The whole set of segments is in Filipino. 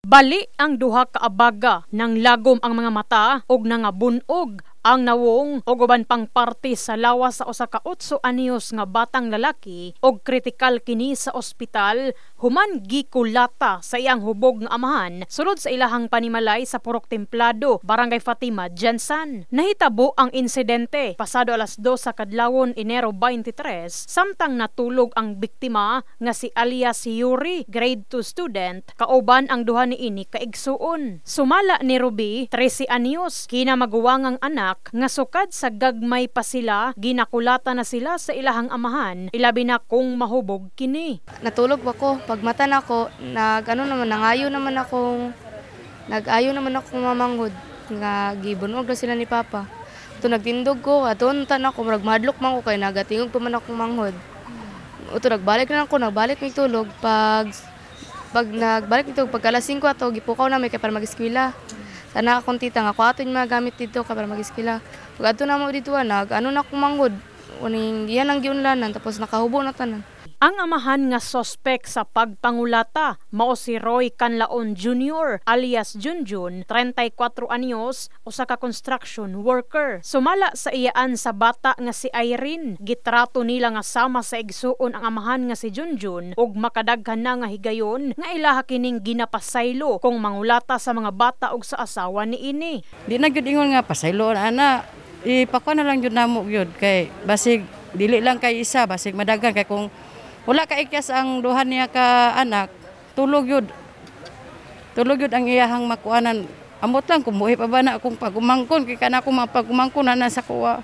Bali ang duha ka abaga nang lagom ang mga mata og nangabunog ang nawong og uban pang parte sa lawas sa usa ka 8 anyos nga batang lalaki og kritikal kini sa ospital human gikulata sa iyang hubog nga amahan sulod sa ilahang panimalay sa Purok Templado, Barangay Fatima, Jansan. Nahitabo ang insidente pasado alas 2 sa kadlawon Enero 23 samtang natulog ang biktima nga si alias Yuri, grade 2 student, kauban ang duha niini ka igsuon. Sumala ni Ruby, 13 anyos, kinamaguwangang anak nga sukad sa gagmay pa sila, ginakulata na sila sa ilahang amahan, ilabi na kung mahubog kini. Natulog ako, pagmata na ako, nag-ayo naman akong mamanghod, nga gibunog na sila ni Papa. Ito nagtindog ko, atuntan ako, madlok man ko kay nagatingog pa man akong manghod. Ito nagbalik may tulog, pag nagbalik nito, pag alas 5 ato, gipukaw na may kaya para mag-eskwela. Sana akong tita nga, kuha ito yung mga gamit dito para mag-eskwela. Pag ato na mo dito, na akong manghod, yan ang giunlanan, tapos nakahubo na tanan. Ang amahan nga sospek sa pagpangulata mao si Roy Canlaon Jr. alias Junjun, 34 anyos, usa ka construction worker. Sumala sa iyaan sa bata nga si Irene, gitrato nila nga sama sa igsuon ang amahan nga si Junjun ug makadaghan na nga higayon nga ilaha kining ginapasaylo kung mangulata sa mga bata ug sa asawa niini. Di na gyud ingon nga pasaylo ana, ipakuha na lang gyud namo gyud kay basig dili lang kay isa, basig madaghan kay kung wala ka ikyas ang duha niya ka anak, tulog yun ang iyahang makuanan. Amot lang, kumuhi pa ba na akong pagumangkon, kaya ka na akong mga pagumangkon na sa kuwa.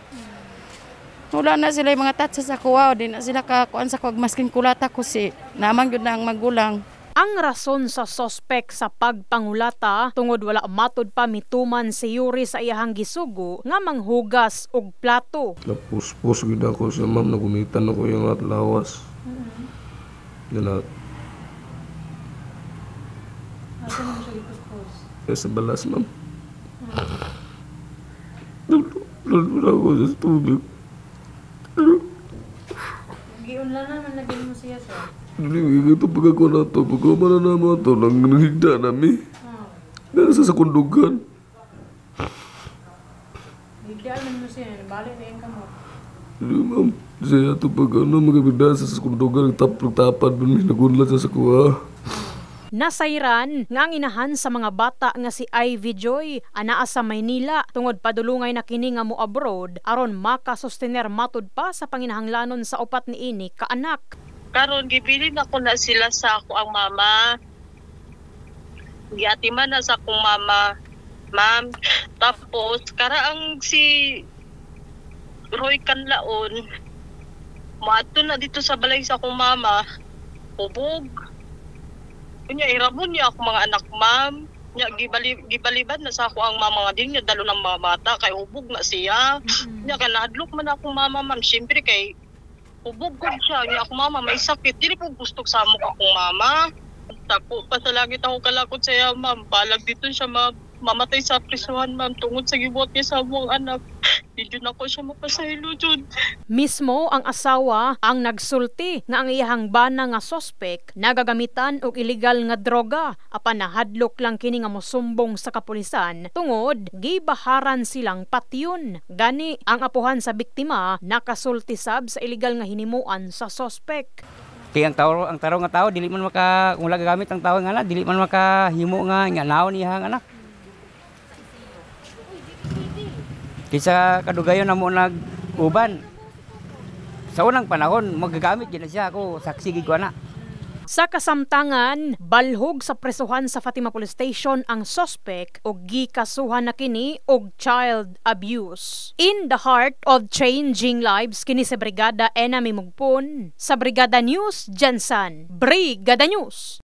Wala na sila yung mga tatsa sa kuwa, di na sila kakuan sa kuwag masking kulata ko si namang yun na ang magulang. Ang rason sa sospek sa pagpangulata tungod wala matod pa mituman si Yuri sa iyahang gisugo nga manghugas og plato. Napuspos gid ako sa ma'am, nagunitan ako yung lawas. Lahat. Asa mo siya ipuspos? Sa balas, ma'am. Nalula ako sa tubig. Giunlan naman naging mo siya sa? Hindi, ito pag ako na ito. Pag ako na naman ito, nanghigda namin. Nasa sa kundugan. Higdaan mo siya, nabalik na yung kamot. Hindi, ma'am. Saya ito pag magabigda sa kundugan, nagtapad doon, nagunlat sa kuha. Nasayran nga ang inahan sa mga bata nga si Ivy Joy anaa sa Maynila tungod padulungay na kini nga mo abroad aron makasustener matud pa sa panginahanglanon sa upat niini ka anak. Karon gibilin ako na sila sa ako ang mama. Giatiman na sa akong mama. Ma'am, tapos karaang si Roy Canlaon maato na dito sa balay sa akong mama. Hubog. Kunya iramon niya ako mga anak, ma'am. Nya gibalibad na sa ako ang mama nga din niya dalo ng mga bata kay hubog na siya. Nya kanadlok man akong mama, ma'am. Syempre kay hubog ko siya. Nya ako mama may sakit. Dili ko gusto sa mo akong mama. Tako pa sa langit ako kalakot sa iya, ma'am. Balag dito siya mamatay sa prisuhan, ma'am. Tungod sa gibuhat niya sa among anak. Hindi na ko siya mapasaylo, Jud. Mismo ang asawa ang nagsulti nga ang iyahang bana nga sospek nagagamitan og illegal nga droga apan nahadlok lang kini nga mosumbong sa kapulisan tungod gibaharan silang patyon. Gani ang apuhan sa biktima nakasulti sab sa illegal nga hinimuan sa sospek. Kaya ang taro nga tao dili man maka kung gagamit ang tao nga dili man makahimo nga naon iyang anak. Kisa kadugayon na mo nag-uban. Sa unang panahon, magagamit yun na siya. Ako, saksi gig ko na. Sa kasamtangan, balhog sa presuhan sa Fatima Police Station ang sospek o gikasuhan na kini og child abuse. In the heart of changing lives, kini sa Brigada Enami Mugpon. Sa Brigada News, Jansan. Brigada News!